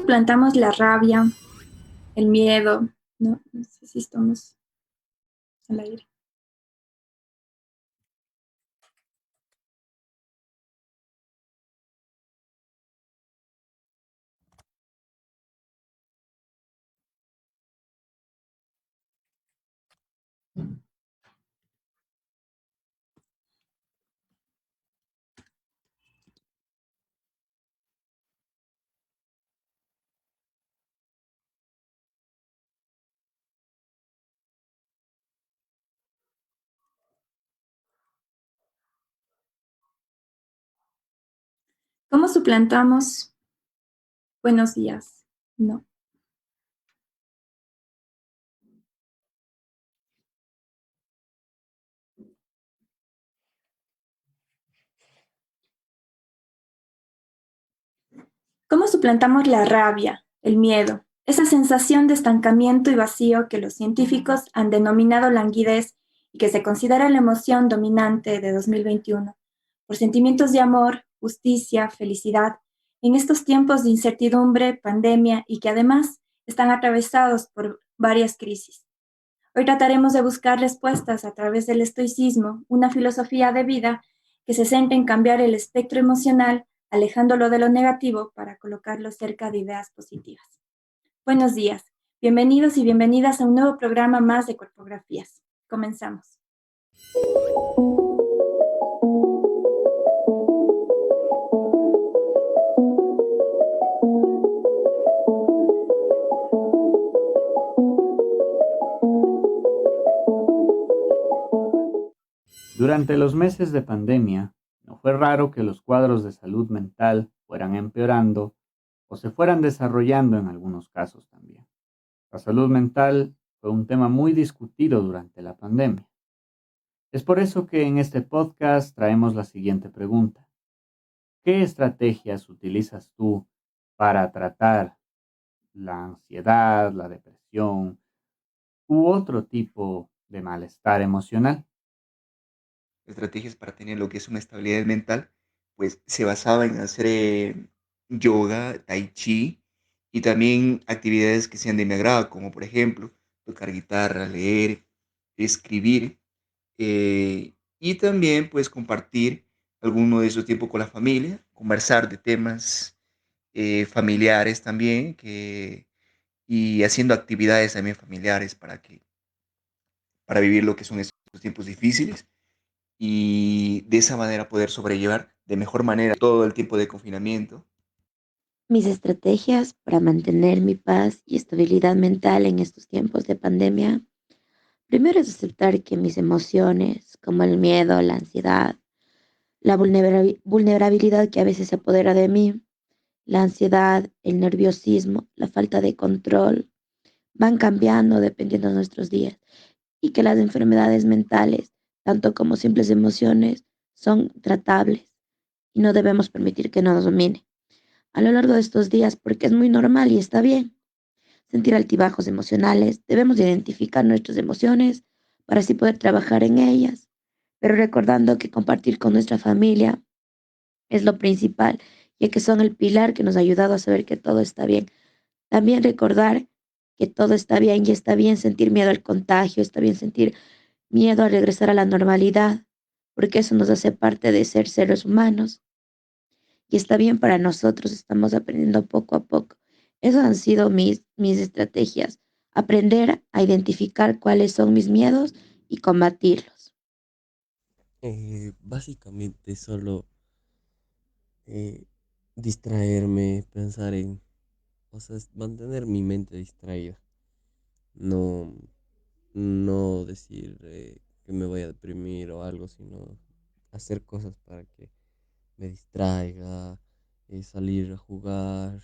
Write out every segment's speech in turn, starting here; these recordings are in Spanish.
suplantamos la rabia, el miedo? No, no sé si estamos al aire. ¿Cómo suplantamos buenos días? No. ¿Cómo suplantamos la rabia, el miedo, esa sensación de estancamiento y vacío que los científicos han denominado languidez y que se considera la emoción dominante de 2021, por sentimientos de amor, justicia, felicidad, en estos tiempos de incertidumbre, pandemia y que además están atravesados por varias crisis? Hoy trataremos de buscar respuestas a través del estoicismo, una filosofía de vida que se centra en cambiar el espectro emocional, alejándolo de lo negativo para colocarlo cerca de ideas positivas. Buenos días, bienvenidos y bienvenidas a un nuevo programa más de Corpografías. Comenzamos. Durante los meses de pandemia, no fue raro que los cuadros de salud mental fueran empeorando o se fueran desarrollando en algunos casos también. La salud mental fue un tema muy discutido durante la pandemia. Es por eso que en este podcast traemos la siguiente pregunta. ¿Qué estrategias utilizas tú para tratar la ansiedad, la depresión u otro tipo de malestar emocional? Estrategias para tener lo que es una estabilidad mental, pues se basaba en hacer yoga, tai chi y también actividades que sean de mi agrado, como por ejemplo tocar guitarra, leer, escribir y también pues compartir alguno de esos tiempos con la familia, conversar de temas familiares también y haciendo actividades también familiares para vivir lo que son estos tiempos difíciles y de esa manera poder sobrellevar de mejor manera todo el tiempo de confinamiento. Mis estrategias para mantener mi paz y estabilidad mental en estos tiempos de pandemia, primero es aceptar que mis emociones, como el miedo, la ansiedad, la vulnerabilidad que a veces se apodera de mí, la ansiedad, el nerviosismo, la falta de control, van cambiando dependiendo de nuestros días y que las enfermedades mentales, tanto como simples emociones, son tratables y no debemos permitir que nos domine a lo largo de estos días porque es muy normal y está bien sentir altibajos emocionales. Debemos identificar nuestras emociones para así poder trabajar en ellas, pero recordando que compartir con nuestra familia es lo principal, ya que son el pilar que nos ha ayudado a saber que todo está bien. También recordar que todo está bien y está bien sentir miedo al contagio, está bien sentir miedo a regresar a la normalidad, porque eso nos hace parte de ser seres humanos y está bien para nosotros, estamos aprendiendo poco a poco. Esas han sido mis estrategias, aprender a identificar cuáles son mis miedos y combatirlos. Básicamente solo eh, distraerme, pensar en, o sea, mantener mi mente distraída. No, no decir que me voy a deprimir o algo, sino hacer cosas para que me distraiga, salir a jugar,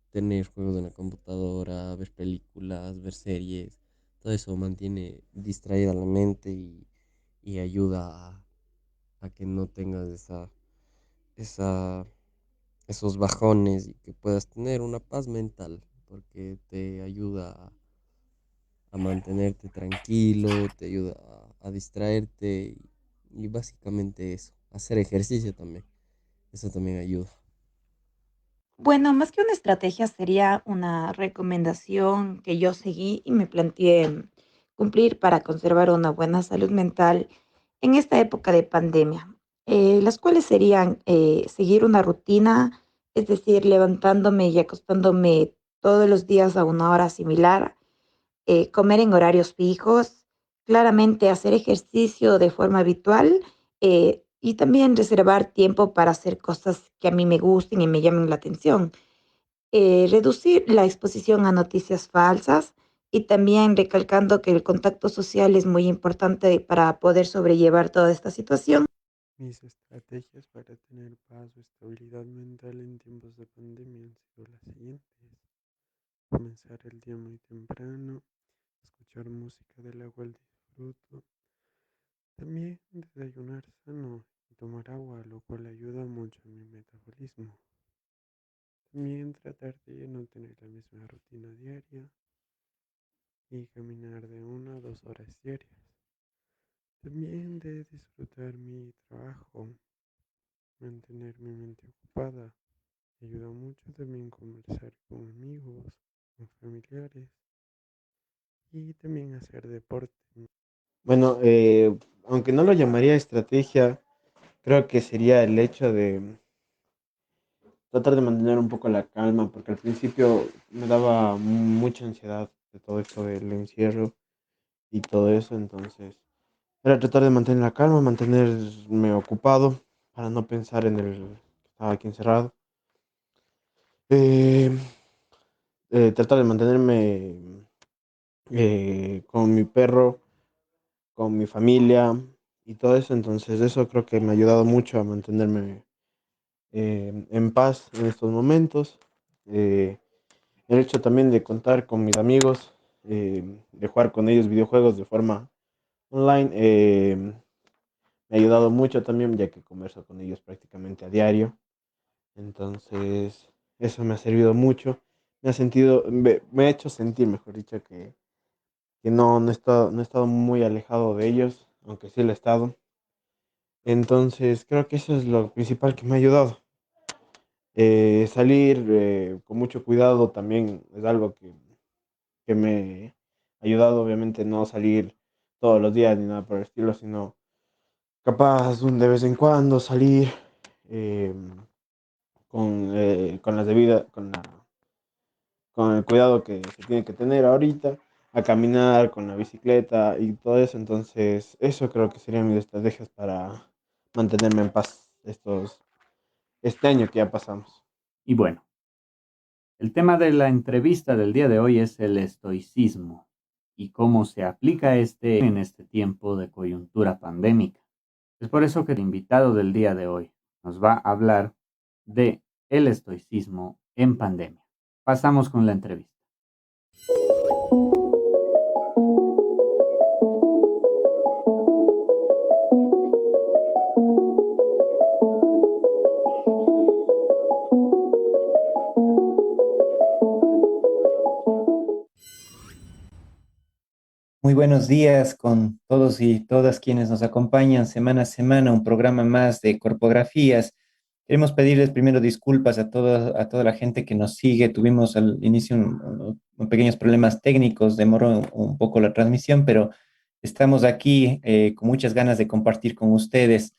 tener juegos en la computadora, ver películas, ver series. Todo eso mantiene distraída la mente y ayuda a que no tengas esa, esos bajones y que puedas tener una paz mental, porque te ayuda a mantenerte tranquilo, te ayuda a distraerte y básicamente eso, hacer ejercicio también, eso también ayuda. Bueno, más que una estrategia sería una recomendación que yo seguí y me planteé cumplir para conservar una buena salud mental en esta época de pandemia, las cuales serían seguir una rutina, es decir, levantándome y acostándome todos los días a una hora similar, comer en horarios fijos, claramente hacer ejercicio de forma habitual, y también reservar tiempo para hacer cosas que a mí me gusten y me llamen la atención. Reducir la exposición a noticias falsas y también recalcando que el contacto social es muy importante para poder sobrellevar toda esta situación. Mis estrategias para tener paz o estabilidad mental en tiempos de pandemia han sido las siguientes. Comenzar el día muy temprano, escuchar música de la cual disfruto, también desayunar sano y tomar agua, lo cual ayuda mucho a mi metabolismo. También tratar de no tener la misma rutina diaria y caminar de 1 a 2 horas diarias. También de disfrutar mi trabajo, mantener mi mente ocupada. Ayuda mucho también conversar con amigos, con familiares y también hacer deporte. Bueno, aunque no lo llamaría estrategia, creo que sería el hecho de tratar de mantener un poco la calma, porque al principio me daba mucha ansiedad de todo esto del encierro y todo eso, entonces era tratar de mantener la calma, mantenerme ocupado para no pensar en el que estaba aquí encerrado. Eh, Tratar de mantenerme con mi perro, con mi familia y todo eso, entonces eso creo que me ha ayudado mucho a mantenerme en paz en estos momentos. Eh, el hecho también de contar con mis amigos, de jugar con ellos videojuegos de forma online, me ha ayudado mucho también, ya que converso con ellos prácticamente a diario. Entonces, eso me ha servido mucho. Me ha hecho sentir, mejor dicho, que no he estado muy alejado de ellos, aunque sí lo he estado. Entonces, creo que eso es lo principal que me ha ayudado. Salir con mucho cuidado también es algo que me ha ayudado, obviamente, no salir todos los días ni nada por el estilo, sino capaz de vez en cuando salir eh, con las debidas, con el cuidado que se tiene que tener ahorita, a caminar con la bicicleta y todo eso. Entonces, eso creo que serían mis estrategias para mantenerme en paz este año que ya pasamos. Y bueno, el tema de la entrevista del día de hoy es el estoicismo y cómo se aplica este en este tiempo de coyuntura pandémica. Es por eso que el invitado del día de hoy nos va a hablar de el estoicismo en pandemia. Pasamos con la entrevista. Muy buenos días con todos y todas quienes nos acompañan semana a semana, un programa más de Corpografías. Queremos pedirles primero disculpas a toda la gente que nos sigue. Tuvimos al inicio pequeños problemas técnicos, demoró un poco la transmisión, pero estamos aquí con muchas ganas de compartir con ustedes.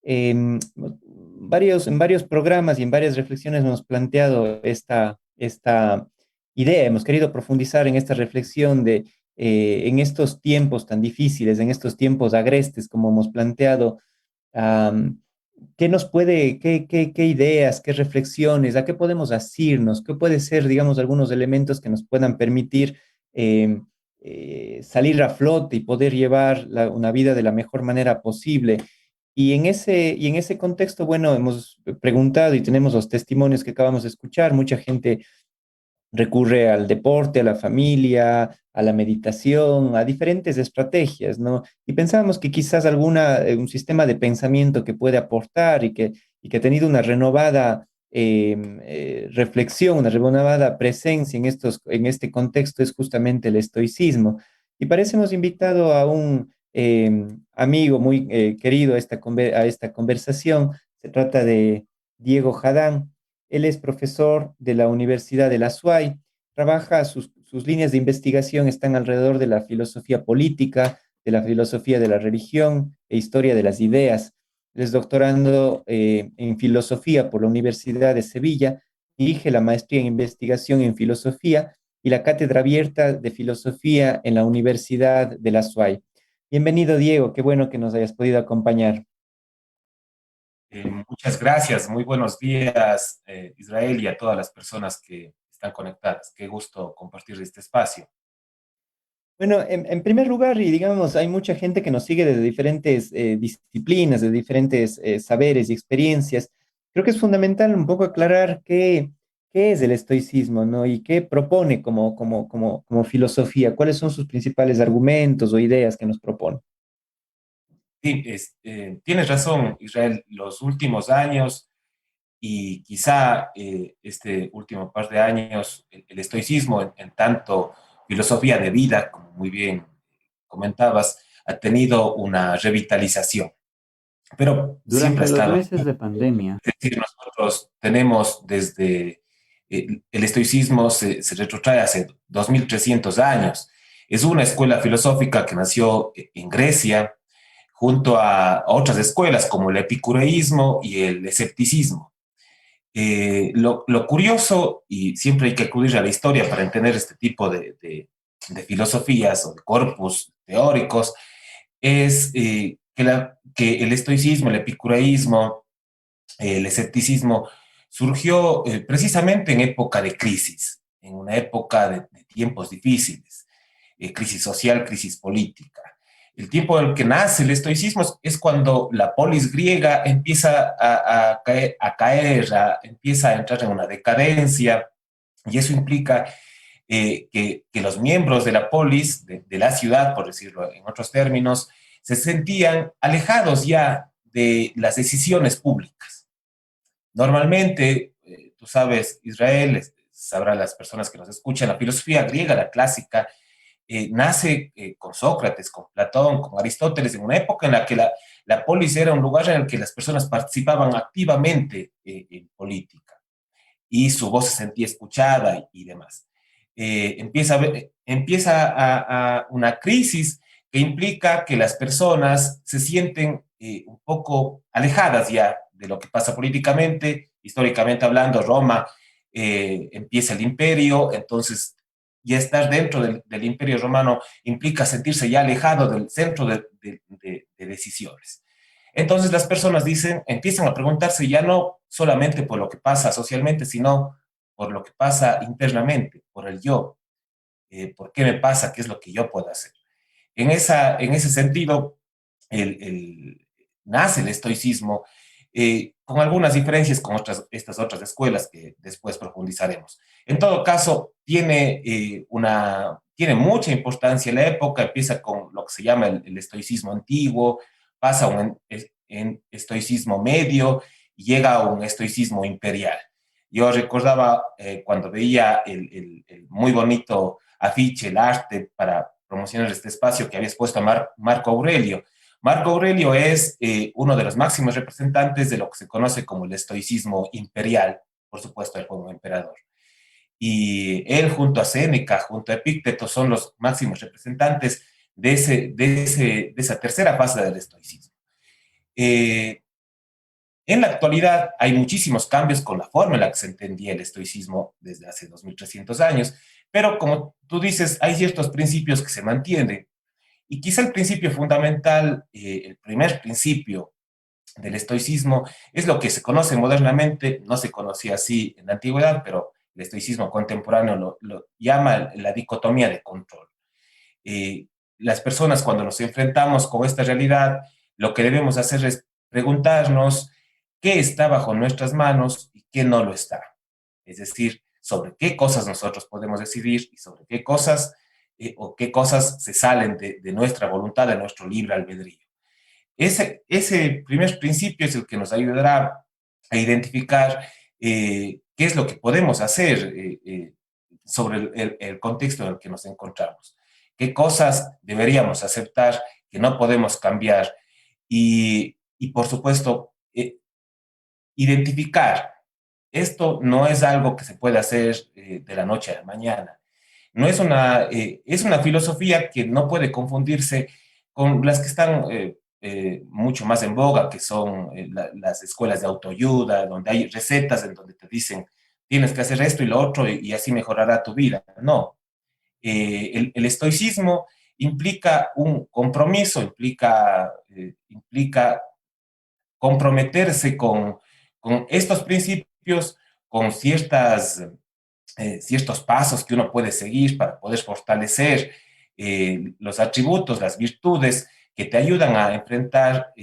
En varios programas y en varias reflexiones hemos planteado esta idea, hemos querido profundizar en esta reflexión de en estos tiempos tan difíciles, en estos tiempos agrestes, como hemos planteado, am, ¿qué nos puede, qué ideas, qué reflexiones, a qué podemos asirnos, qué puede ser, digamos, algunos elementos que nos puedan permitir eh, salir a flote y poder llevar una vida de la mejor manera posible? Y en ese contexto, bueno, hemos preguntado y tenemos los testimonios que acabamos de escuchar. Mucha gente recurre al deporte, a la familia, a la meditación, a diferentes estrategias, ¿no? Y pensábamos que quizás un sistema de pensamiento que puede aportar y que ha tenido una renovada reflexión, una renovada presencia en este contexto es justamente el estoicismo. Y para eso hemos invitado a un amigo muy querido a esta conversación. Se trata de Diego Jadán. Él es profesor de la Universidad de la SUAY. Sus líneas de investigación están alrededor de la filosofía política, de la filosofía de la religión e historia de las ideas. Él es doctorando en filosofía por la Universidad de Sevilla, dirige la maestría en investigación en filosofía y la cátedra abierta de filosofía en la Universidad de la SUAY. Bienvenido, Diego, qué bueno que nos hayas podido acompañar. Muchas gracias, muy buenos días, Israel, y a todas las personas que están conectadas. Qué gusto compartir este espacio. Bueno, en primer lugar, y digamos, hay mucha gente que nos sigue desde diferentes disciplinas, de diferentes saberes y experiencias. Creo que es fundamental un poco aclarar qué es el estoicismo, ¿no? Y qué propone como filosofía, cuáles son sus principales argumentos o ideas que nos propone. Sí, tienes razón, Israel, los últimos años y quizá este último par de años, el estoicismo en tanto filosofía de vida, como muy bien comentabas, ha tenido una revitalización, pero siempre ha Durante los estado meses ahí. de pandemia, Es decir, nosotros tenemos desde el estoicismo se retrotrae hace 2300 años. Es una escuela filosófica que nació en Grecia junto a otras escuelas como el epicureísmo y el escepticismo. Lo curioso, y siempre hay que acudir a la historia para entender este tipo de filosofías o de corpus teóricos, es que el estoicismo, el epicureísmo, el escepticismo surgió precisamente en época de crisis, en una época de tiempos difíciles, crisis social, crisis política. El tiempo en el que nace el estoicismo es cuando la polis griega empieza empieza a entrar en una decadencia, y eso implica que los miembros de la polis, de la ciudad, por decirlo en otros términos, se sentían alejados ya de las decisiones públicas. Normalmente, tú sabes, Israel, sabrán las personas que nos escuchan, la filosofía griega, la clásica, nace con Sócrates, con Platón, con Aristóteles, en una época en la que la polis era un lugar en el que las personas participaban activamente en política y su voz se sentía escuchada y demás. Empieza a una crisis que implica que las personas se sienten un poco alejadas ya de lo que pasa políticamente, históricamente hablando. Roma empieza el imperio, entonces ya estar dentro del imperio romano implica sentirse ya alejado del centro de decisiones. Entonces las personas empiezan a preguntarse ya no solamente por lo que pasa socialmente, sino por lo que pasa internamente, por el yo. ¿Por qué me pasa? ¿Qué es lo que yo puedo hacer? En ese sentido, nace el estoicismo con algunas diferencias con estas otras escuelas que después profundizaremos. En todo caso, tiene mucha importancia en la época, empieza con lo que se llama el estoicismo antiguo, pasa a un estoicismo medio y llega a un estoicismo imperial. Yo recordaba cuando veía el muy bonito afiche, el arte para promocionar este espacio que habías puesto a Marco Aurelio. Marco Aurelio es uno de los máximos representantes de lo que se conoce como el estoicismo imperial, por supuesto, el joven emperador. Y él, junto a Séneca, junto a Epícteto, son los máximos representantes de esa tercera fase del estoicismo. Eh, en la actualidad hay muchísimos cambios con la forma en la que se entendía el estoicismo desde hace 2300 años, pero como tú dices, hay ciertos principios que se mantienen. Y quizá el principio fundamental, el primer principio del estoicismo, es lo que se conoce modernamente, no se conocía así en la antigüedad, pero el estoicismo contemporáneo lo llama la dicotomía de control. Eh, las personas cuando nos enfrentamos con esta realidad, lo que debemos hacer es preguntarnos qué está bajo nuestras manos y qué no lo está. Es decir, sobre qué cosas nosotros podemos decidir y sobre qué cosas o qué cosas se salen de nuestra voluntad, de nuestro libre albedrío. Ese primer principio es el que nos ayudará a identificar qué es lo que podemos hacer sobre el contexto en el que nos encontramos, qué cosas deberíamos aceptar que no podemos cambiar y por supuesto, identificar esto no es algo que se puede hacer de la noche a la mañana. No es una filosofía que no puede confundirse con las que están mucho más en boga, que son las escuelas de autoayuda, donde hay recetas en donde te dicen tienes que hacer esto y lo otro y así mejorará tu vida. No, el estoicismo implica un compromiso, implica comprometerse con estos principios, con ciertos pasos que uno puede seguir para poder fortalecer los atributos, las virtudes que te ayudan a enfrentar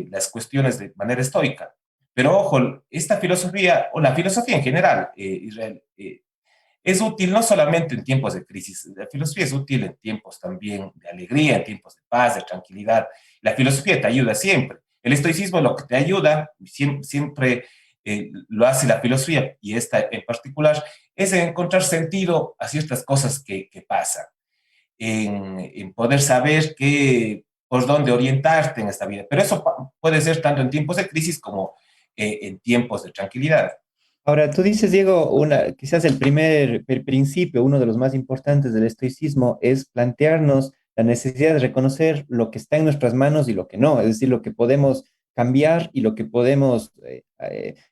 las cuestiones de manera estoica. Pero ojo, esta filosofía, o la filosofía en general, Israel, es útil no solamente en tiempos de crisis, la filosofía es útil en tiempos también de alegría, en tiempos de paz, de tranquilidad. La filosofía te ayuda siempre. El estoicismo lo que te ayuda, siempre lo hace la filosofía, y esta en particular, es encontrar sentido a ciertas cosas que pasan, en poder saber por dónde orientarte en esta vida. Pero eso puede ser tanto en tiempos de crisis como en tiempos de tranquilidad. Ahora, tú dices, Diego, quizás el principio, uno de los más importantes del estoicismo, es plantearnos la necesidad de reconocer lo que está en nuestras manos y lo que no, es decir, lo que podemos cambiar y lo que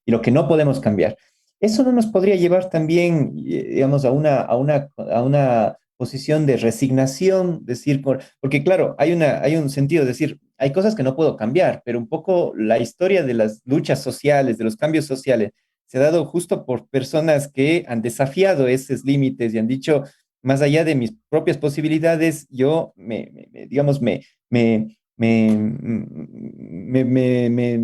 y lo que no podemos cambiar. Eso no nos podría llevar también, digamos, a una posición de resignación, decir, porque claro, hay un sentido de decir, hay cosas que no puedo cambiar, pero un poco la historia de las luchas sociales, de los cambios sociales, se ha dado justo por personas que han desafiado esos límites y han dicho, más allá de mis propias posibilidades, yo digamos, me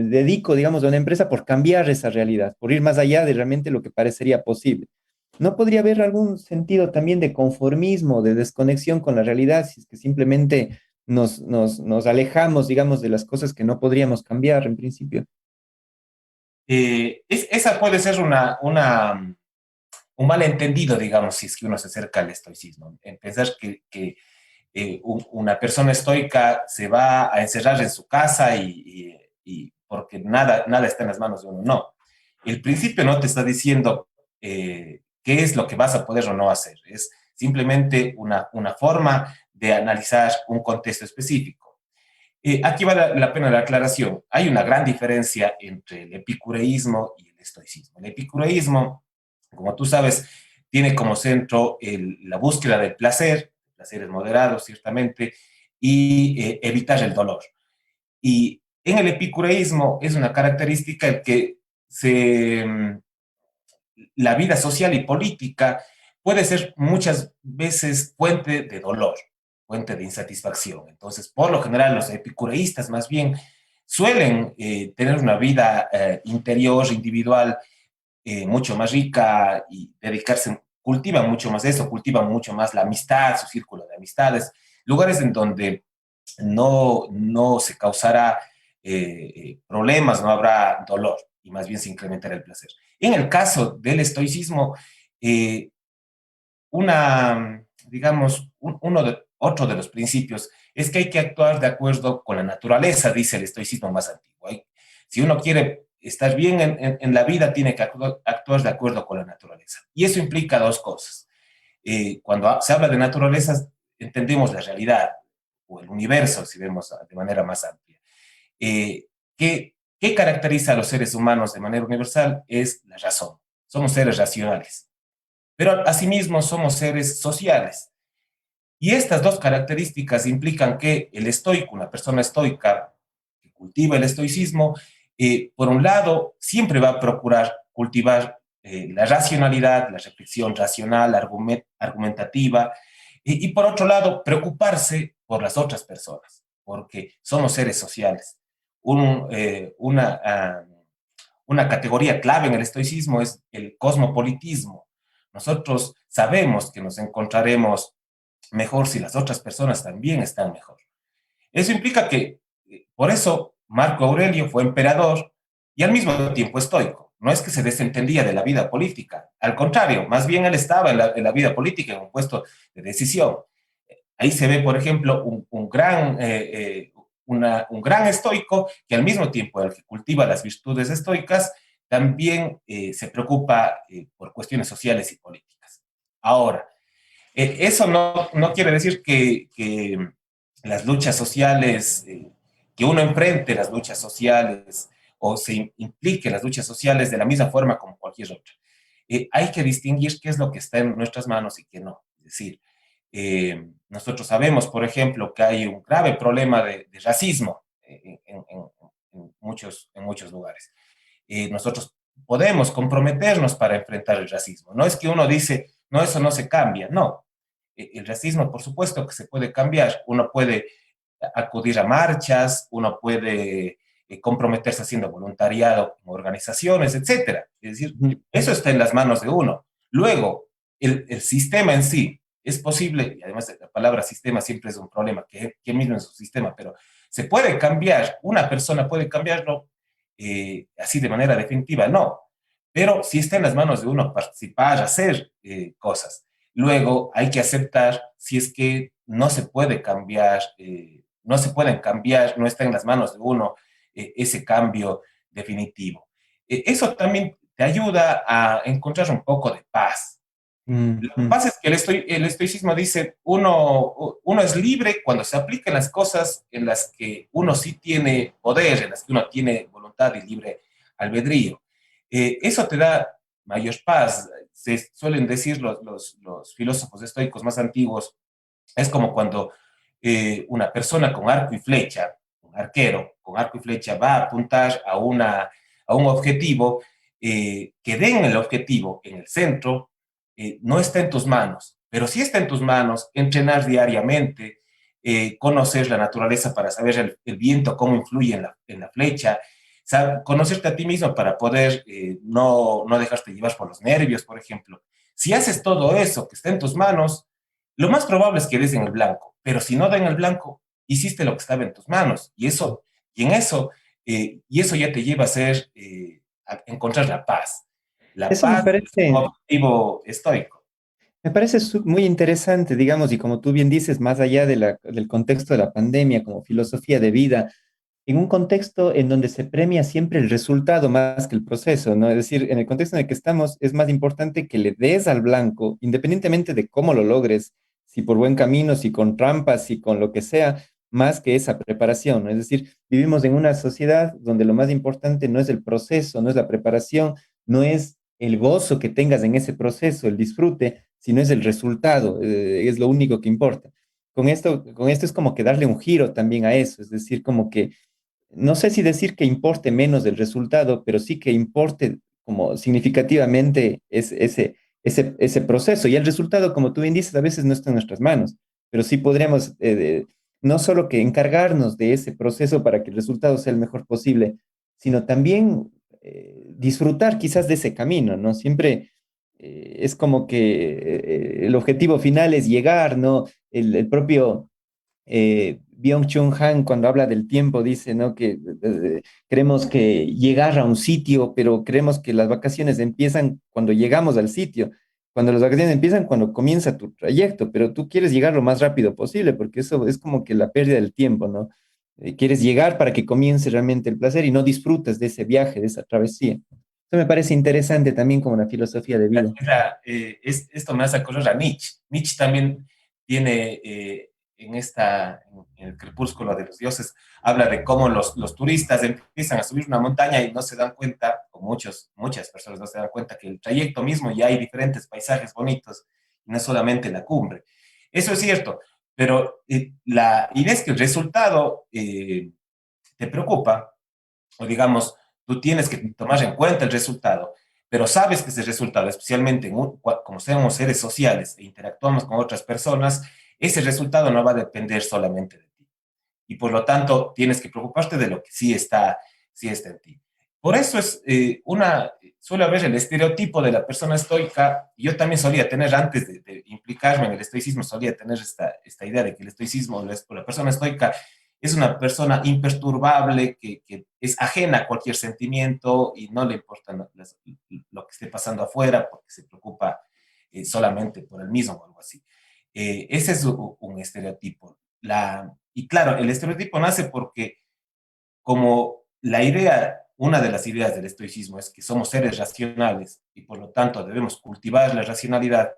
dedico, digamos, a una empresa por cambiar esa realidad, por ir más allá de realmente lo que parecería posible. ¿No podría haber algún sentido también de conformismo, de desconexión con la realidad, si es que simplemente nos alejamos, digamos, de las cosas que no podríamos cambiar en principio? Esa puede ser un malentendido, digamos, si es que uno se acerca al estoicismo, en pensar que una persona estoica se va a encerrar en su casa y porque nada está en las manos de uno. No, el principio no te está diciendo qué es lo que vas a poder o no hacer, es simplemente una forma de analizar un contexto específico. Aquí vale la pena la aclaración. Hay una gran diferencia entre el epicureísmo y el estoicismo. El epicureísmo, como tú sabes, tiene como centro la búsqueda del placer, placeres moderados, ciertamente, y evitar el dolor. Y en el epicureísmo es una característica el que la vida social y política puede ser muchas veces fuente de dolor, fuente de insatisfacción. Entonces, por lo general, los epicureístas más bien suelen tener una vida interior, individual, mucho más rica y cultivan mucho más eso, cultivan mucho más la amistad, su círculo de amistades, lugares en donde no se causará problemas, no habrá dolor y más bien se incrementará el placer. En el caso del estoicismo, eh, digamos, otro de los principios es que hay que actuar de acuerdo con la naturaleza, dice el estoicismo más antiguo. Si uno quiere estar bien en la vida, tiene que actuar de acuerdo con la naturaleza. Y eso implica dos cosas. Cuando se habla de naturaleza, entendemos la realidad o el universo, si vemos de manera más amplia. Eh, ¿Qué caracteriza a los seres humanos de manera universal? Es la razón. Somos seres racionales, pero asimismo somos seres sociales. Y estas dos características implican que el estoico, una persona estoica que cultiva el estoicismo, por un lado, siempre va a procurar cultivar la racionalidad, la reflexión racional, argumentativa, y por otro lado, preocuparse por las otras personas, porque somos seres sociales. Un, eh, una, ah, una categoría clave en el estoicismo es el cosmopolitismo. Nosotros sabemos que nos encontraremos mejor si las otras personas también están mejor. Eso implica que, por eso, Marco Aurelio fue emperador y al mismo tiempo estoico. No es que se desentendía de la vida política, al contrario, más bien él estaba en la vida política, en un puesto de decisión. Ahí se ve, por ejemplo, un gran estoico que al mismo tiempo el que cultiva las virtudes estoicas, también se preocupa por cuestiones sociales y políticas. Ahora, eso no quiere decir que las luchas sociales, que uno enfrente las luchas sociales o se implique en las luchas sociales de la misma forma como cualquier otra. Hay que distinguir qué es lo que está en nuestras manos y qué no. Es decir, nosotros sabemos, por ejemplo, que hay un grave problema de racismo en muchos lugares. Nosotros podemos comprometernos para enfrentar el racismo. No es que uno dice, no, eso no se cambia. No, el racismo, por supuesto que se puede cambiar. Uno puede acudir a marchas, uno puede comprometerse haciendo voluntariado en organizaciones, etcétera. Es decir, Ujú. eso está en las manos de uno. Luego, el sistema en sí es posible, y además la palabra sistema siempre es un problema, que mismo es un sistema, pero se puede cambiar, una persona puede cambiarlo así de manera definitiva, no. Pero sí está en las manos de uno participar, hacer cosas. Luego hay que aceptar si es que no se puede cambiar, no se pueden cambiar, no está en las manos de uno ese cambio definitivo. Eso también te ayuda a encontrar un poco de paz. Lo que Ujú. pasa es que el estoicismo dice, uno es libre cuando se aplican las cosas en las que uno sí tiene poder, en las que uno tiene voluntad y libre albedrío. Eso te da mayor paz. Se suelen decir los filósofos estoicos más antiguos, es como cuando una persona con arco y flecha, un arquero con arco y flecha va a apuntar a un objetivo, que den el objetivo en el centro, no está en tus manos, pero sí está en tus manos entrenar diariamente, conocer la naturaleza para saber el viento, cómo influye en la flecha, conocerte a ti mismo para poder no dejarte llevar por los nervios, por ejemplo. Si haces todo eso que está en tus manos, lo más probable es que des en el blanco, pero si no da en el blanco, hiciste lo que estaba en tus manos, y eso ya te lleva a a encontrar la paz. La Eso me paz es un parece, objetivo estoico. Me parece muy interesante, digamos, y como tú bien dices, más allá de del contexto de la pandemia como filosofía de vida, en un contexto en donde se premia siempre el resultado más que el proceso, ¿no? Es decir, en el contexto en el que estamos, es más importante que le des al blanco, independientemente de cómo lo logres, si por buen camino, si con trampas, si con lo que sea, más que esa preparación, ¿no? Es decir, vivimos en una sociedad donde lo más importante no es el proceso, no es la preparación, no es el gozo que tengas en ese proceso, el disfrute, sino es el resultado, es lo único que importa. Con esto es como que darle un giro también a eso, es decir, como que no sé si decir que importe menos el resultado, pero sí que importe como significativamente ese proceso. Y el resultado, como tú bien dices, a veces no está en nuestras manos, pero sí podríamos no solo que encargarnos de ese proceso para que el resultado sea el mejor posible, sino también disfrutar quizás de ese camino, ¿no? Siempre es como que el objetivo final es llegar, ¿no? El propio Byung-Chul Han cuando habla del tiempo dice, ¿no? Que creemos que llegar a un sitio, pero creemos que las vacaciones empiezan cuando llegamos al sitio, cuando las vacaciones empiezan cuando comienza tu trayecto, pero tú quieres llegar lo más rápido posible, porque eso es como que la pérdida del tiempo, ¿no? Quieres llegar para que comience realmente el placer y no disfrutas de ese viaje, de esa travesía. Eso me parece interesante también como una filosofía de vida. Mira, esto me hace acordar a Nietzsche. Nietzsche también tiene en el crepúsculo de los dioses, habla de cómo los turistas empiezan a subir una montaña y no se dan cuenta, o muchas personas no se dan cuenta que el trayecto mismo ya hay diferentes paisajes bonitos, y no es solamente la cumbre. Eso es cierto, pero la idea es que el resultado te preocupa, o digamos, tú tienes que tomar en cuenta el resultado, pero sabes que ese resultado, especialmente como somos seres sociales e interactuamos con otras personas, ese resultado no va a depender solamente de ti. Y por lo tanto, tienes que preocuparte de lo que sí está en ti. Por eso suele haber el estereotipo de la persona estoica. Yo también solía tener, antes de implicarme en el estoicismo, solía tener esta idea de que el estoicismo o la persona estoica es una persona imperturbable, que es ajena a cualquier sentimiento y no le importa lo que esté pasando afuera porque se preocupa solamente por el mismo o algo así. Ese es un estereotipo. Y claro, el estereotipo nace porque como la idea una de las ideas del estoicismo es que somos seres racionales y por lo tanto debemos cultivar la racionalidad,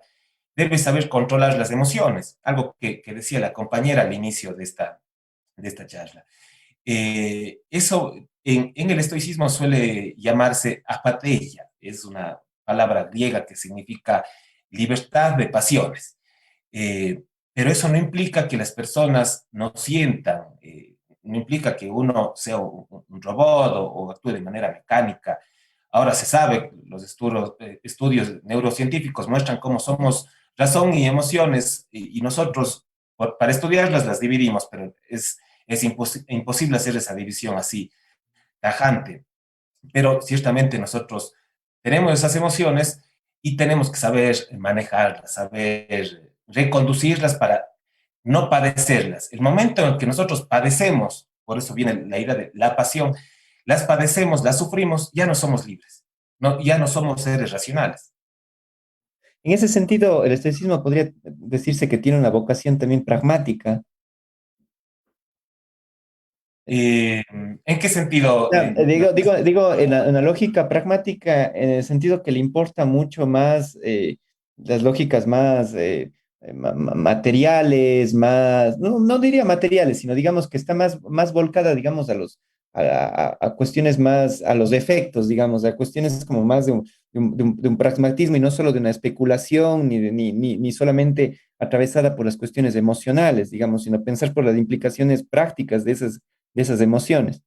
debes saber controlar las emociones, algo que decía la compañera al inicio de esta charla. Eso en el estoicismo suele llamarse apatheia, es una palabra griega que significa libertad de pasiones. Pero eso no implica que las personas no sientan, no implica que uno sea un robot o actúe de manera mecánica. Ahora se sabe, los estudios neurocientíficos muestran cómo somos razón y emociones y nosotros para estudiarlas las dividimos, pero es imposible hacer esa división así, tajante. Pero ciertamente nosotros tenemos esas emociones y tenemos que saber manejarlas, saber reconducirlas para no padecerlas. El momento en que nosotros padecemos, por eso viene la idea de la pasión, las padecemos, las sufrimos, ya no somos libres, no, ya no somos seres racionales. En ese sentido, el estoicismo podría decirse que tiene una vocación también pragmática. ¿En qué sentido? Digo en la lógica pragmática, en el sentido que le importa mucho más las lógicas más materiales, más, no diría materiales, sino digamos que está más volcada, digamos, a cuestiones más, a los efectos, digamos, a cuestiones como más de un pragmatismo y no solo de una especulación, ni solamente atravesada por las cuestiones emocionales, digamos, sino pensar por las implicaciones prácticas de esas emociones.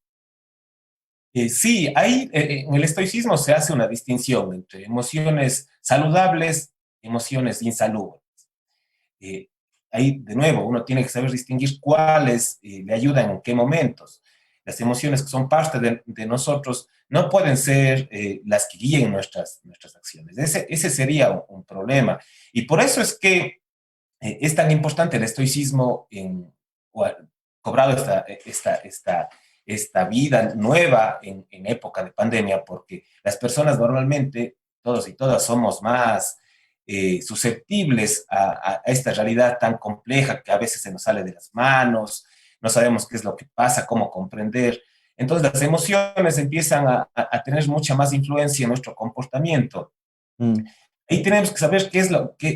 Sí, ahí en el estoicismo se hace una distinción entre emociones saludables y emociones insalubres. Eh, Ahí, de nuevo, uno tiene que saber distinguir cuáles le ayudan en qué momentos. Las emociones que son parte de nosotros no pueden ser las que guíen nuestras acciones. Ese sería un problema. Y por eso es que es tan importante el estoicismo cobrado esta vida nueva en época de pandemia, porque las personas normalmente, todos y todas, somos más susceptibles a esta realidad tan compleja que a veces se nos sale de las manos, no sabemos qué es lo que pasa, cómo comprender. Entonces las emociones empiezan a tener mucha más influencia en nuestro comportamiento. Mm. Ahí tenemos que saber qué es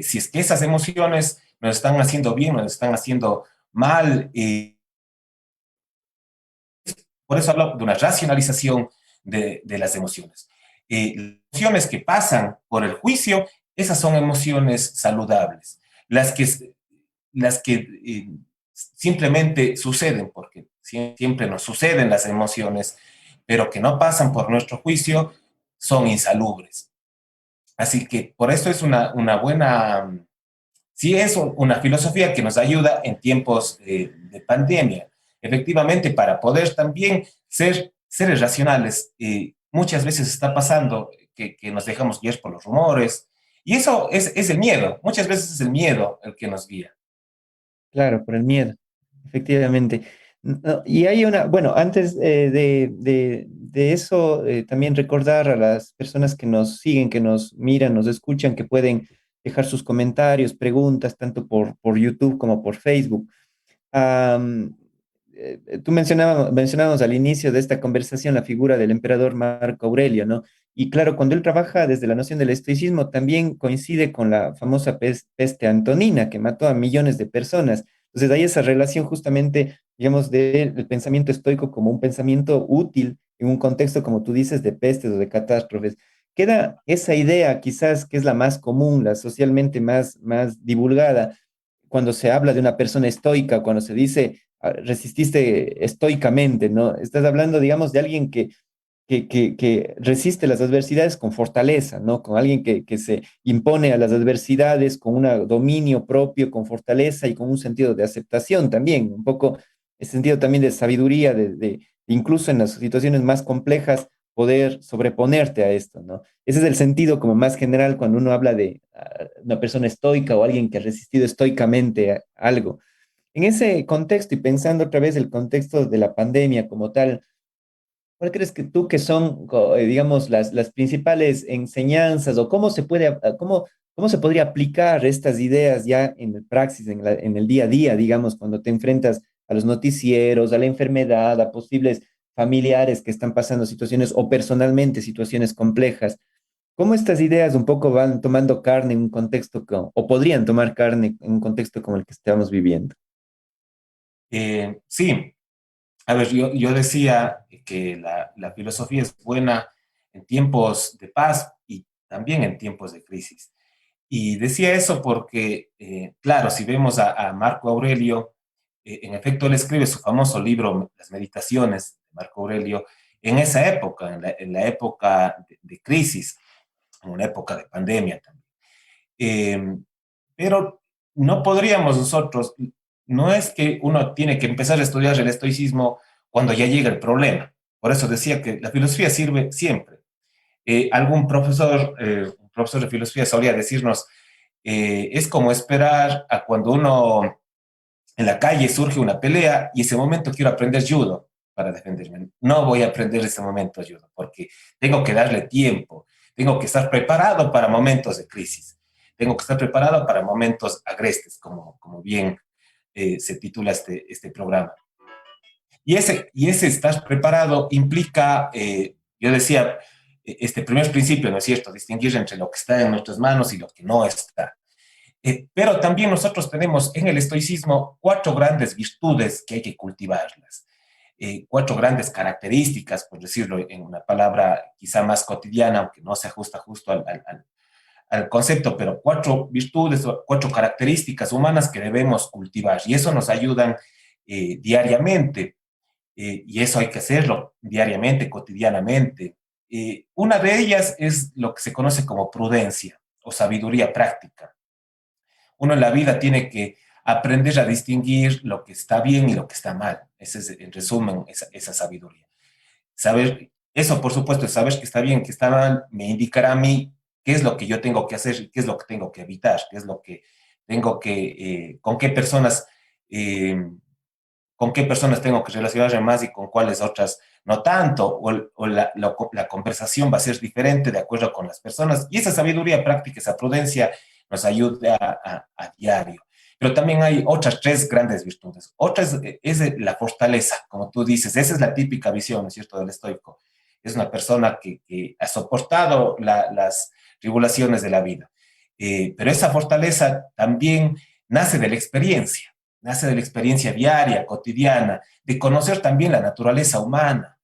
si es que esas emociones nos están haciendo bien, nos están haciendo mal. Por eso hablo de una racionalización de las emociones. Las emociones que pasan por el juicio, esas son emociones saludables. Las que simplemente suceden, porque siempre nos suceden las emociones, pero que no pasan por nuestro juicio, son insalubres. Así que por eso es una buena, sí es una filosofía que nos ayuda en tiempos de pandemia. Efectivamente, para poder también ser seres racionales, muchas veces está pasando que nos dejamos guiar por los rumores, y eso es el miedo. Muchas veces es el miedo el que nos guía. Claro, por el miedo, efectivamente. No, y hay bueno, antes de eso, también recordar a las personas que nos siguen, que nos miran, nos escuchan, que pueden dejar sus comentarios, preguntas, tanto por YouTube como por Facebook. Am, Tú mencionábamos al inicio de esta conversación la figura del emperador Marco Aurelio, ¿no? Y claro, cuando él trabaja desde la noción del estoicismo, también coincide con la famosa peste antonina, que mató a millones de personas. Entonces, hay esa relación justamente, digamos, del pensamiento estoico como un pensamiento útil en un contexto, como tú dices, de pestes o de catástrofes. Queda esa idea, quizás, que es la más común, la socialmente más divulgada, cuando se habla de una persona estoica, cuando se dice resististe estoicamente, ¿no? Estás hablando, digamos, de alguien que resiste las adversidades con fortaleza, ¿no? Con alguien que se impone a las adversidades con un dominio propio, con fortaleza y con un sentido de aceptación también, un poco el sentido también de sabiduría, incluso en las situaciones más complejas, poder sobreponerte a esto, ¿no? Ese es el sentido como más general cuando uno habla de una persona estoica o alguien que ha resistido estoicamente a algo. En ese contexto y pensando otra vez el contexto de la pandemia como tal, ¿cuál crees que tú que son, digamos, las principales enseñanzas o cómo se podría aplicar estas ideas ya en el praxis, en el día a día, digamos, cuando te enfrentas a los noticieros, a la enfermedad, a posibles familiares que están pasando situaciones o personalmente situaciones complejas. ¿Cómo estas ideas un poco van tomando carne en un contexto o podrían tomar carne en un contexto como el que estamos viviendo? Sí, a ver, yo decía que la filosofía es buena en tiempos de paz y también en tiempos de crisis. Y decía eso porque, claro, si vemos a Marco Aurelio, en efecto, él escribe su famoso libro, Las Meditaciones de Marco Aurelio, en esa época, en la época de crisis, en una época de pandemia también. Pero no podríamos nosotros, no es que uno tiene que empezar a estudiar el estoicismo cuando ya llega el problema. Por eso decía que la filosofía sirve siempre. Algún un profesor de filosofía solía decirnos, es como esperar a cuando uno en la calle surge una pelea y ese momento quiero aprender judo para defenderme. No voy a aprender ese momento judo porque tengo que darle tiempo, tengo que estar preparado para momentos de crisis, tengo que estar preparado para momentos agrestes, como bien se titula este programa. Y ese estar preparado implica, yo decía, este primer principio, ¿no es cierto?, distinguir entre lo que está en nuestras manos y lo que no está. Pero también nosotros tenemos en el estoicismo 4 grandes virtudes que hay que cultivarlas, 4 grandes características, por decirlo en una palabra quizá más cotidiana, aunque no se ajusta justo al concepto, pero 4 virtudes, 4 características humanas que debemos cultivar y eso nos ayudan diariamente y eso hay que hacerlo diariamente, cotidianamente. Una de ellas es lo que se conoce como prudencia o sabiduría práctica. Uno en la vida tiene que aprender a distinguir lo que está bien y lo que está mal. Ese es, en resumen, esa sabiduría. Saber, eso por supuesto, saber que está bien, que está mal, me indicará a mí qué es lo que yo tengo que hacer y qué es lo que tengo que evitar, qué es lo que tengo que, eh, con qué personas tengo que relacionarme más y con cuáles otras no tanto, o la conversación va a ser diferente de acuerdo con las personas. Y esa sabiduría práctica, esa prudencia, nos ayuda a diario. Pero también hay otras 3 grandes virtudes. Otra es la fortaleza, como tú dices, esa es la típica visión, ¿no es cierto?, del estoico. Es una persona que ha soportado las tribulaciones de la vida. Pero esa fortaleza también nace de la experiencia diaria, cotidiana, de conocer también la naturaleza humana.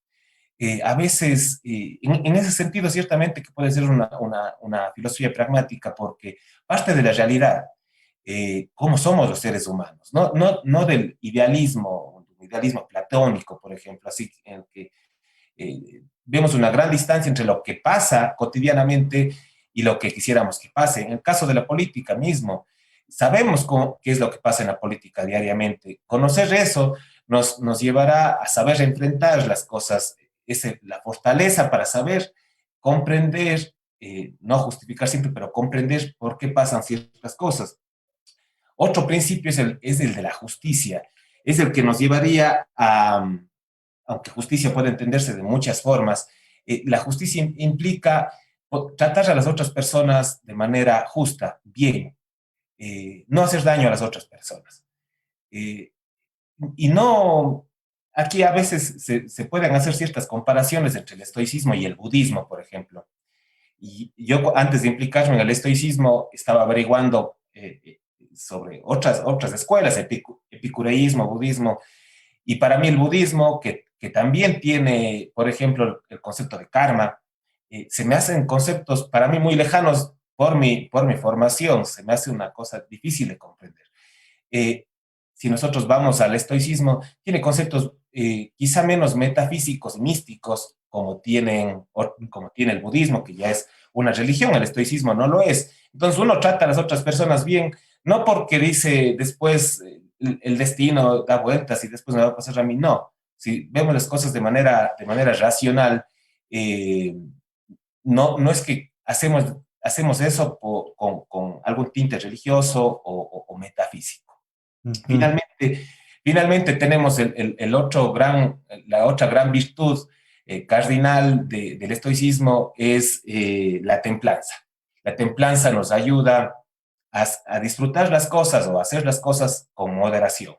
A veces, en ese sentido, ciertamente que puede ser una filosofía pragmática porque parte de la realidad, cómo somos los seres humanos, no del idealismo, un idealismo platónico, por ejemplo, así en el que vemos una gran distancia entre lo que pasa cotidianamente y lo que quisiéramos que pase. En el caso de la política mismo, sabemos qué es lo que pasa en la política diariamente. Conocer eso nos llevará a saber enfrentar las cosas, la fortaleza para saber comprender, no justificar siempre, pero comprender por qué pasan ciertas cosas. Otro principio es el de la justicia, es el que nos llevaría aunque justicia puede entenderse de muchas formas, la justicia implica tratar a las otras personas de manera justa, bien, no hacer daño a las otras personas. Eh, y no, aquí a veces se pueden hacer ciertas comparaciones entre el estoicismo y el budismo, por ejemplo. Y yo antes de implicarme en el estoicismo estaba averiguando sobre otras escuelas, epicureísmo, budismo, y para mí el budismo, que también tiene, por ejemplo, el concepto de karma, se me hacen conceptos para mí muy lejanos por mi formación, se me hace una cosa difícil de comprender. Eh, si nosotros vamos al estoicismo, tiene conceptos quizá menos metafísicos y místicos como tiene el budismo, que ya es una religión, el estoicismo no lo es. Entonces uno trata a las otras personas bien, no porque dice después el destino da vueltas y después me va a pasar a mí, no. Si vemos las cosas de manera racional, eh, no es que hacemos eso con algún tinte religioso o metafísico. Ujú. Finalmente tenemos la otra gran virtud cardinal del estoicismo es la templanza. La templanza nos ayuda a disfrutar las cosas o a hacer las cosas con moderación,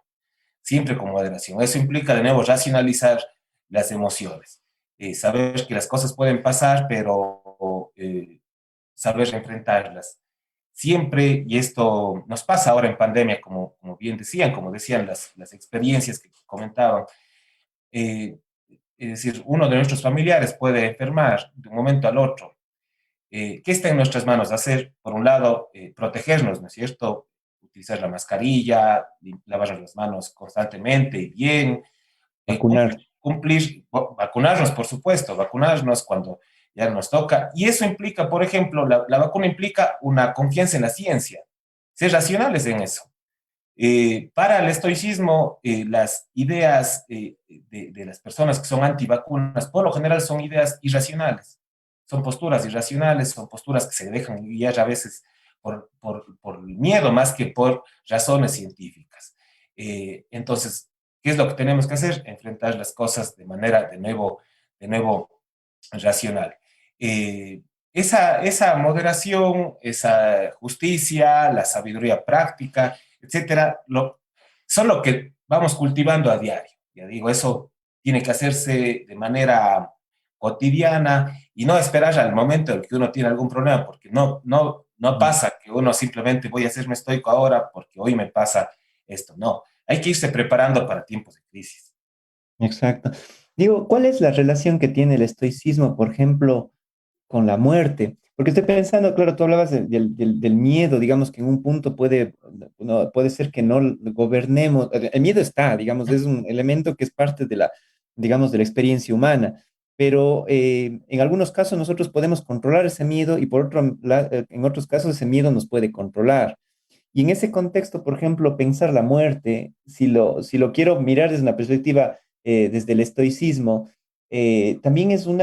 siempre con moderación. Eso implica de nuevo racionalizar las emociones. Saber que las cosas pueden pasar, pero saber enfrentarlas. Siempre, y esto nos pasa ahora en pandemia, como bien decían, como decían las experiencias que comentaban, eh, es decir, uno de nuestros familiares puede enfermar de un momento al otro. ¿Qué está en nuestras manos hacer? Por un lado, protegernos, ¿no es cierto? Utilizar la mascarilla, lavarnos las manos constantemente y bien, Vacunar. vacunarnos, por supuesto, vacunarnos cuando ya nos toca. Y eso implica, por ejemplo, la vacuna implica una confianza en la ciencia, ser racionales en eso. Para el estoicismo, las ideas de las personas que son antivacunas, por lo general son ideas irracionales, son posturas irracionales, son posturas que se dejan guiar a veces por el miedo más que por razones científicas. Entonces, ¿qué es lo que tenemos que hacer? Enfrentar las cosas de manera de nuevo racional. Esa moderación, esa justicia, la sabiduría práctica, etcétera, son lo que vamos cultivando a diario. Ya digo, eso tiene que hacerse de manera cotidiana y no esperar al momento en que uno tiene algún problema, porque no pasa que uno simplemente voy a hacerme estoico ahora porque hoy me pasa esto. No, hay que irse preparando para tiempos de crisis. Exacto. Digo, ¿cuál es la relación que tiene el estoicismo, por ejemplo, con la muerte? Porque estoy pensando, claro, tú hablabas del miedo, digamos que en un punto puede, no, puede ser que no gobernemos. El miedo está, digamos, es un elemento que es parte de la, digamos, de la experiencia humana, pero en algunos casos nosotros podemos controlar ese miedo y en otros casos ese miedo nos puede controlar. Y en ese contexto, por ejemplo, pensar la muerte, si lo quiero mirar desde una perspectiva, desde el estoicismo, también es un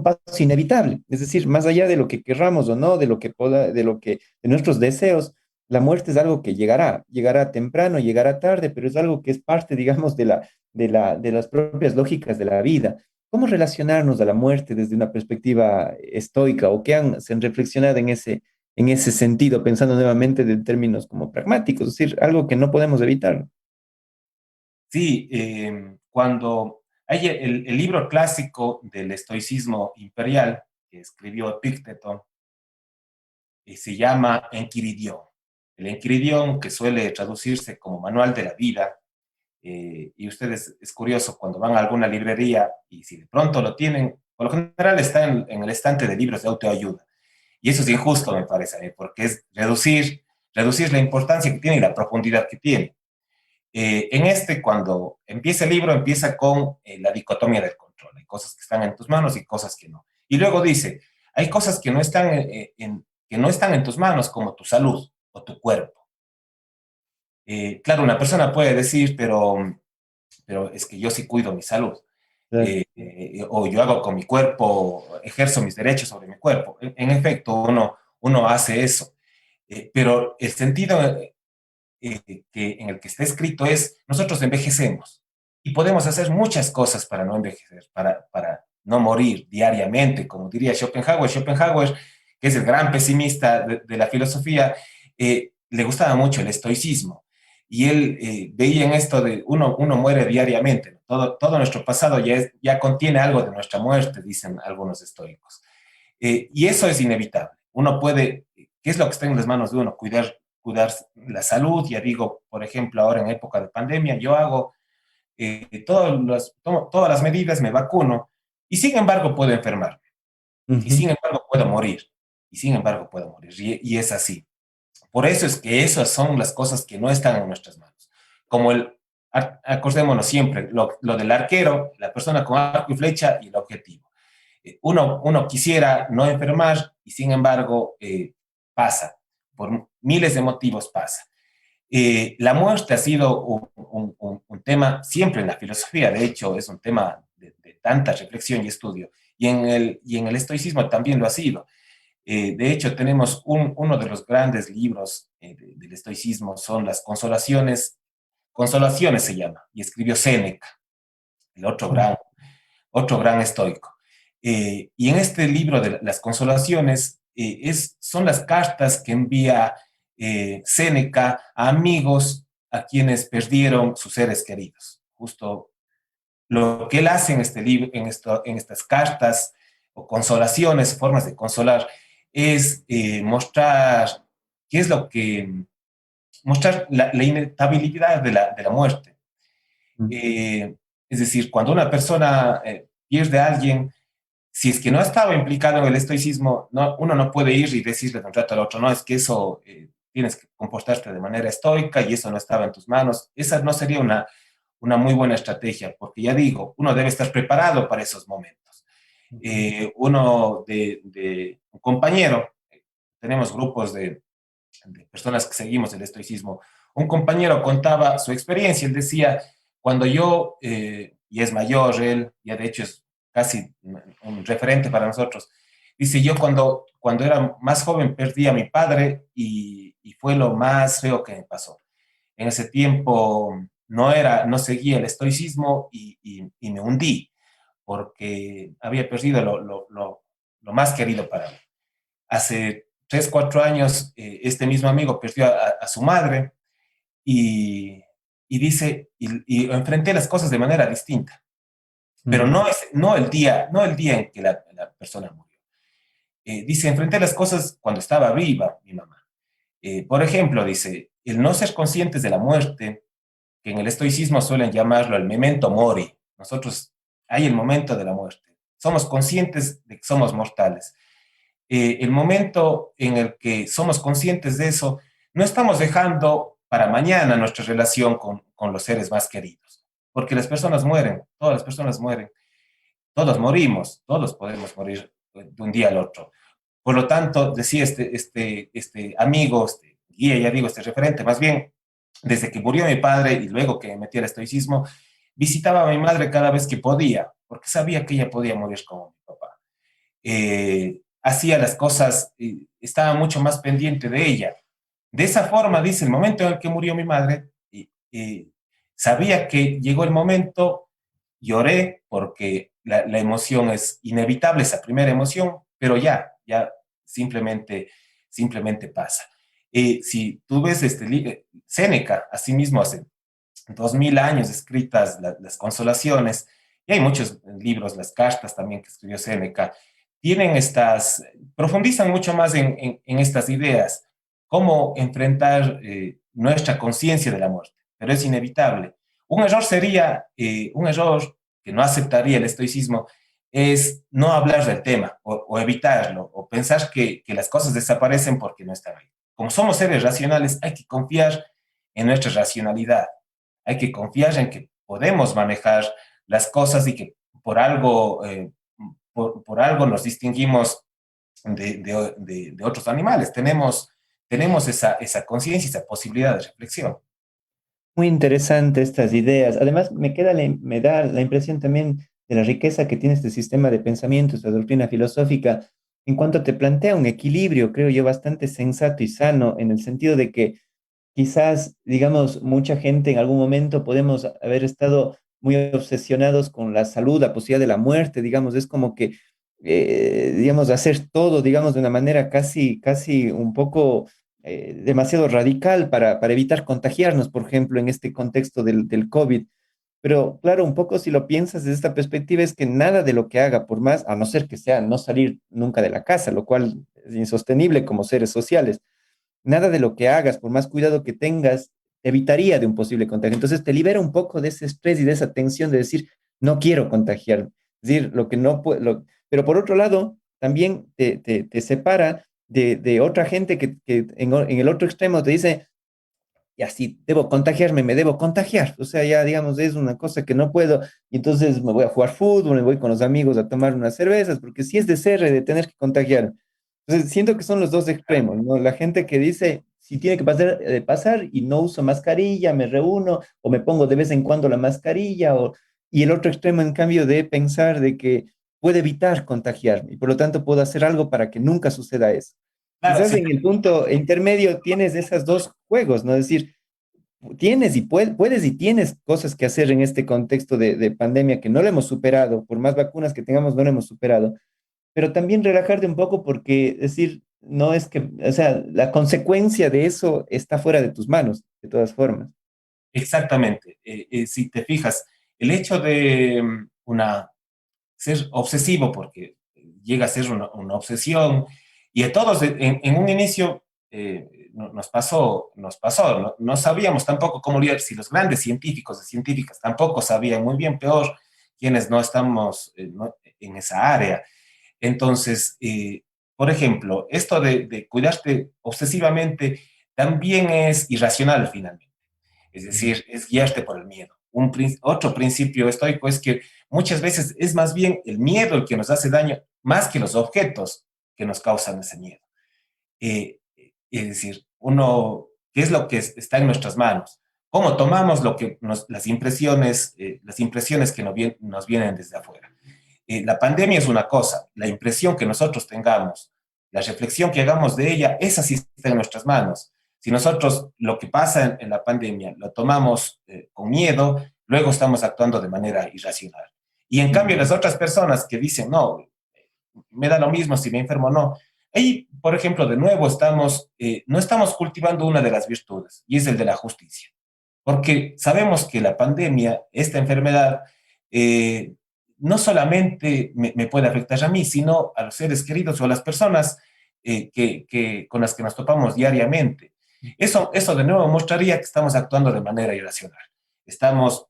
paso inevitable. Es decir, más allá de lo que querramos o no, de nuestros deseos, la muerte es algo que llegará temprano, llegará tarde, pero es algo que es parte, digamos, de las propias lógicas de la vida. ¿Cómo relacionarnos a la muerte desde una perspectiva estoica o se han reflexionado en ese sentido, pensando nuevamente en términos como pragmáticos, es decir, algo que no podemos evitar? Sí, cuando hay el libro clásico del estoicismo imperial que escribió Epicteto, se llama Enquiridión. El Enquiridión, que suele traducirse como Manual de la Vida, y ustedes es curioso, cuando van a alguna librería y si de pronto lo tienen, por lo general está en el estante de libros de autoayuda. Y eso es injusto, me parece a mí, porque es reducir la importancia que tiene y la profundidad que tiene. Cuando empieza el libro, empieza con la dicotomía del control. Hay cosas que están en tus manos y cosas que no. Y luego dice, hay cosas que no están en tus manos, como tu salud o tu cuerpo. Claro, una persona puede decir, pero es que yo sí cuido mi salud. Claro. O yo hago con mi cuerpo, ejerzo mis derechos sobre mi cuerpo. En efecto, uno hace eso. Pero el sentido en el que está escrito es, nosotros envejecemos y podemos hacer muchas cosas para no envejecer, para no morir diariamente, como diría Schopenhauer. Schopenhauer, que es el gran pesimista de la filosofía, le gustaba mucho el estoicismo y él veía en esto de uno muere diariamente, ¿no? Todo nuestro pasado ya contiene algo de nuestra muerte, dicen algunos estoicos. Y eso es inevitable. Uno puede, ¿qué es lo que está en las manos de uno? Cuidar la salud. Ya digo, por ejemplo, ahora en época de pandemia, yo hago todas las medidas, me vacuno y sin embargo puedo enfermar. Y Ujú. sin embargo puedo morir. Y sin embargo puedo morir. Y es así. Por eso es que esas son las cosas que no están en nuestras manos. Como acordémonos siempre, lo del arquero, la persona con arco y flecha y el objetivo. Uno quisiera no enfermar y sin embargo pasa, por miles de motivos pasa. La muerte ha sido un tema siempre en la filosofía, de hecho es un tema de tanta reflexión y estudio, y en el estoicismo también lo ha sido. De hecho, tenemos uno de los grandes libros del estoicismo, son las Consolaciones, Consolaciones se llama, y escribió Séneca, el otro gran estoico. Y en este libro de las Consolaciones son las cartas que envía Séneca a amigos a quienes perdieron sus seres queridos. Justo lo que él hace en este libro, en estas cartas o consolaciones, formas de consolar, es mostrar qué es lo que, mostrar la inevitabilidad de la muerte. Eh, es decir, cuando una persona pierde a alguien, si es que no estaba implicado en el estoicismo, uno no puede ir y decirle de un rato al otro, no, es que eso tienes que comportarte de manera estoica y eso no estaba en tus manos. Esa no sería una muy buena estrategia, porque ya digo, uno debe estar preparado para esos momentos. Uno de un compañero, tenemos grupos de personas que seguimos el estoicismo, un compañero contaba su experiencia, él decía, cuando yo, y es mayor, él ya de hecho es casi un referente para nosotros, dice, yo cuando era más joven perdí a mi padre y fue lo más feo que me pasó. En ese tiempo no seguía el estoicismo y me hundí porque había perdido lo más querido para mí. Hace 3, 4 años, este mismo amigo perdió a su madre y dice, y enfrenté las cosas de manera distinta, pero no el día en que la persona murió. Dice, enfrenté las cosas cuando estaba viva mi mamá. Por ejemplo, dice, el no ser conscientes de la muerte, que en el estoicismo suelen llamarlo el memento mori. Nosotros, hay el momento de la muerte. Somos conscientes de que somos mortales. El momento en el que somos conscientes de eso, no estamos dejando para mañana nuestra relación con los seres más queridos, porque las personas mueren, todas las personas mueren, todos morimos, todos podemos morir de un día al otro. Por lo tanto, decía este amigo, este guía, ya digo, este referente, más bien, desde que murió mi padre y luego que me metí al estoicismo, visitaba a mi madre cada vez que podía, porque sabía que ella podía morir como mi papá. Hacía las cosas, estaba mucho más pendiente de ella. De esa forma, dice, el momento en el que murió mi madre, sabía que llegó el momento, lloré porque la emoción es inevitable, esa primera emoción, pero ya simplemente pasa. Si tú ves Séneca, asimismo hace 2000 años escritas las consolaciones, y hay muchos libros, las cartas también que escribió Séneca, profundizan mucho más en estas ideas, cómo enfrentar nuestra conciencia de la muerte, pero es inevitable. Un error que no aceptaría el estoicismo es no hablar del tema o evitarlo o pensar que las cosas desaparecen porque no están ahí. Como somos seres racionales, hay que confiar en nuestra racionalidad, hay que confiar en que podemos manejar las cosas y que por algo, por algo nos distinguimos de otros animales. Tenemos esa conciencia, esa posibilidad de reflexión. Muy interesante estas ideas. Además, me da la impresión también de la riqueza que tiene este sistema de pensamiento, esta doctrina filosófica, en cuanto te plantea un equilibrio, creo yo, bastante sensato y sano, en el sentido de que quizás, digamos, mucha gente en algún momento podemos haber estado muy obsesionados con la salud, la posibilidad de la muerte, digamos, es como que, digamos, hacer todo, digamos, de una manera casi un poco demasiado radical para evitar contagiarnos, por ejemplo, en este contexto del COVID. Pero claro, un poco si lo piensas desde esta perspectiva es que nada de lo que haga, por más, a no ser que sea no salir nunca de la casa, lo cual es insostenible como seres sociales, nada de lo que hagas, por más cuidado que tengas, te evitaría de un posible contagio. Entonces te libera un poco de ese estrés y de esa tensión de decir, no quiero contagiarme. Es decir, lo que no puedo, pero por otro lado, también te separa de otra gente que en el otro extremo te dice, y así debo contagiarme, me debo contagiar. O sea, ya digamos, es una cosa que no puedo, y entonces me voy a jugar fútbol, me voy con los amigos a tomar unas cervezas, porque si es de ser de tener que contagiar. Entonces, siento que son los dos extremos, ¿no? La gente que dice, si tiene que pasar y no uso mascarilla, me reúno, o me pongo de vez en cuando la mascarilla, y el otro extremo, en cambio, de pensar de que puede evitar contagiarme, y por lo tanto puedo hacer algo para que nunca suceda eso. Claro, Quizás sí, en el punto intermedio tienes esos dos juegos, ¿no? Es decir, tienes y puedes y tienes cosas que hacer en este contexto de pandemia que no lo hemos superado, por más vacunas que tengamos, no lo hemos superado, pero también relajarte un poco porque decir, no es que, o sea, la consecuencia de eso está fuera de tus manos, de todas formas. exactamente. Si te fijas, el hecho de ser obsesivo, porque llega a ser una obsesión, y a todos en un inicio nos pasó, no sabíamos tampoco cómo lidiar, si los grandes científicos y científicas tampoco sabían muy bien, peor quienes no estamos en esa área. Entonces, por ejemplo, esto de cuidarte obsesivamente también es irracional finalmente. Es decir, es guiarte por el miedo. Otro principio estoico es que muchas veces es más bien el miedo el que nos hace daño, más que los objetos que nos causan ese miedo. Es decir, ¿qué es lo que está en nuestras manos? ¿Cómo tomamos las impresiones que nos vienen desde afuera? La pandemia es una cosa, la impresión que nosotros tengamos, la reflexión que hagamos de ella, esa sí está en nuestras manos. Si nosotros lo que pasa en la pandemia lo tomamos con miedo, luego estamos actuando de manera irracional. Y en cambio, las otras personas que dicen, no, me da lo mismo si me enfermo o no, ahí, por ejemplo, de nuevo no estamos cultivando una de las virtudes, y es el de la justicia. Porque sabemos que la pandemia, esta enfermedad, no solamente me puede afectar a mí, sino a los seres queridos o a las personas con las que nos topamos diariamente. Eso de nuevo mostraría que estamos actuando de manera irracional. Estamos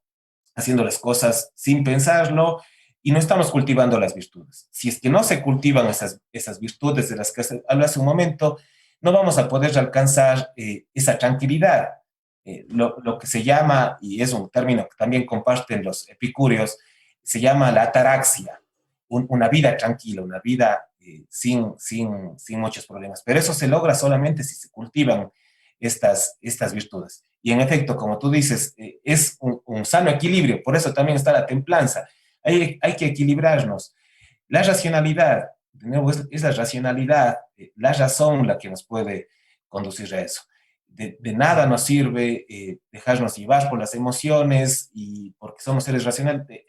haciendo las cosas sin pensarlo y no estamos cultivando las virtudes. Si es que no se cultivan esas virtudes de las que hablé hace un momento, no vamos a poder alcanzar esa tranquilidad. Lo que se llama, y es un término que también comparten los epicúreos, se llama la ataraxia, una vida tranquila, una vida sin muchos problemas. Pero eso se logra solamente si se cultivan estas virtudes. Y en efecto, como tú dices, es un sano equilibrio, por eso también está la templanza. Hay que equilibrarnos. La racionalidad, de nuevo, es la racionalidad, la razón la que nos puede conducir a eso. De nada nos sirve dejarnos llevar por las emociones y porque somos seres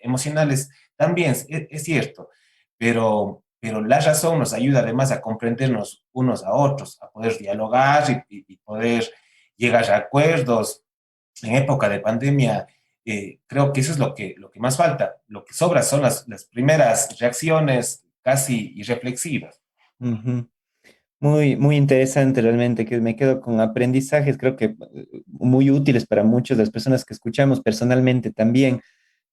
emocionales, también es cierto, pero la razón nos ayuda además a comprendernos unos a otros, a poder dialogar y poder llegar a acuerdos. En época de pandemia, creo que eso es lo que más falta. Lo que sobra son las primeras reacciones casi irreflexivas. Ujú. Muy, muy interesante realmente, que me quedo con aprendizajes, creo que muy útiles para muchas de las personas que escuchamos personalmente también.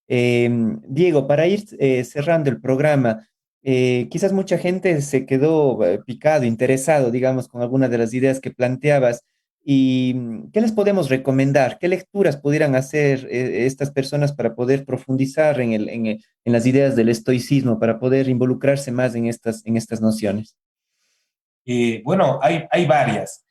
Diego, para ir cerrando el programa, quizás mucha gente se quedó picado, interesado, digamos, con algunas de las ideas que planteabas. ¿Y qué les podemos recomendar? ¿Qué lecturas pudieran hacer estas personas para poder profundizar en las ideas del estoicismo, para poder involucrarse más en estas nociones? Bueno, hay varias.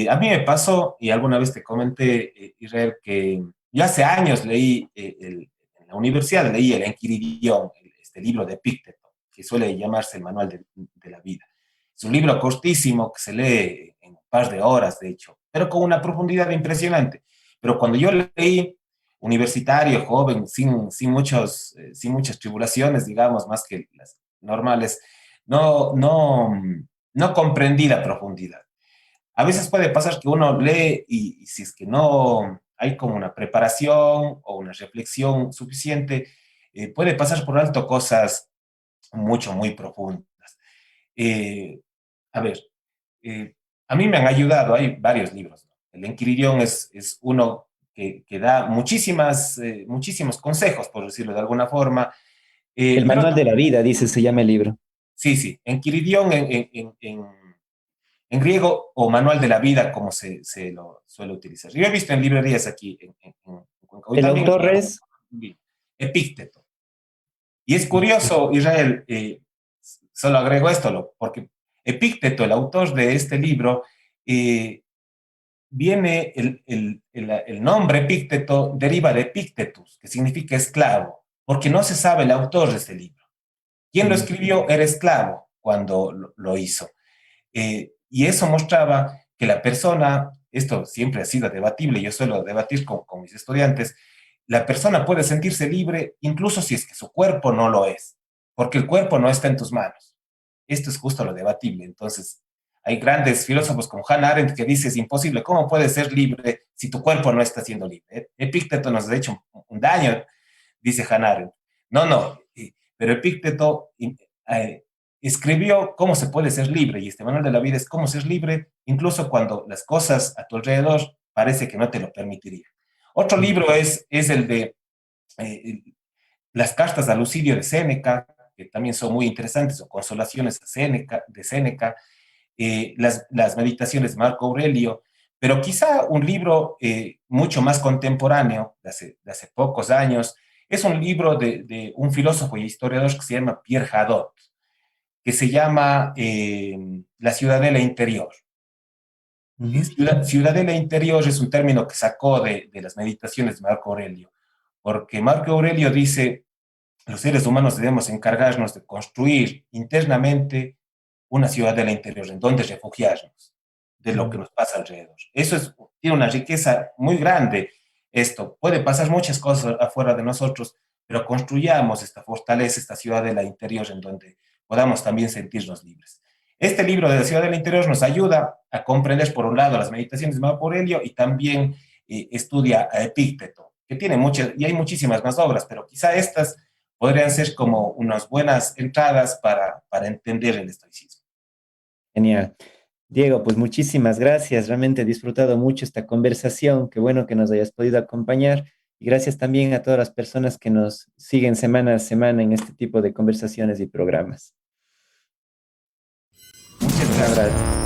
A mí me pasó, y alguna vez te comenté, Israel, que yo hace años en la universidad leí el Enquiridión, este libro de Epicteto, que suele llamarse el Manual de la Vida. Es un libro cortísimo que se lee en un par de horas, de hecho, pero con una profundidad impresionante. Pero cuando yo leí, universitario, joven, sin muchas tribulaciones, digamos, más que las normales, no comprendí la profundidad. A veces puede pasar que uno lee y si es que no hay como una preparación o una reflexión suficiente, puede pasar por alto cosas muy profundas. Eh, a ver, eh, a mí me han ayudado, hay varios libros, ¿no? El Enquiridión es uno que da muchísimos consejos, por decirlo de alguna forma, El pero manual de la vida, dice, se llama el libro. sí, Enquiridión en griego o manual de la vida, como se lo suele utilizar. Yo he visto en librerías aquí en Cuenca. Y El también autor es, Epícteto. Y es curioso, Israel, solo agrego esto, porque Epícteto, el autor de este libro, viene, el nombre Epícteto deriva de Epictetus, que significa esclavo, porque no se sabe el autor de este libro. Quien lo escribió era esclavo cuando lo hizo. Y eso mostraba que la persona, esto siempre ha sido debatible, yo suelo debatir con mis estudiantes, la persona puede sentirse libre incluso si es que su cuerpo no lo es, porque el cuerpo no está en tus manos. Esto es justo lo debatible. Entonces, hay grandes filósofos como Hannah Arendt que dice, es imposible, ¿cómo puedes ser libre si tu cuerpo no está siendo libre? Epícteto nos ha hecho un daño dice Hannah Arendt. No, no, pero Epícteto escribió cómo se puede ser libre, y este manual de la vida es cómo ser libre, incluso cuando las cosas a tu alrededor parece que no te lo permitirían. Otro libro es el de las cartas a Lucidio de Séneca, que también son muy interesantes, o Consolaciones de Séneca, las meditaciones de Marco Aurelio, pero quizá un libro mucho más contemporáneo, de hace pocos años, es un libro de un filósofo y historiador que se llama Pierre Hadot, que se llama La Ciudadela Interior. Ciudadela Interior es un término que sacó de las meditaciones de Marco Aurelio, porque Marco Aurelio dice, los seres humanos debemos encargarnos de construir internamente una ciudadela interior en donde refugiarnos de lo que nos pasa alrededor. Tiene una riqueza muy grande. Esto puede pasar muchas cosas afuera de nosotros, pero construyamos esta fortaleza, esta ciudadela interior en donde podamos también sentirnos libres. Este libro de la ciudadela interior nos ayuda a comprender, por un lado, las meditaciones de Marco Aurelio y también estudia a Epícteto, que tiene muchas, y hay muchísimas más obras, pero quizá estas podrían ser como unas buenas entradas para entender el estoicismo. Genial. Diego, pues muchísimas gracias. Realmente he disfrutado mucho esta conversación. Qué bueno que nos hayas podido acompañar. Y gracias también a todas las personas que nos siguen semana a semana en este tipo de conversaciones y programas. Muchas Un gracias. abrazo.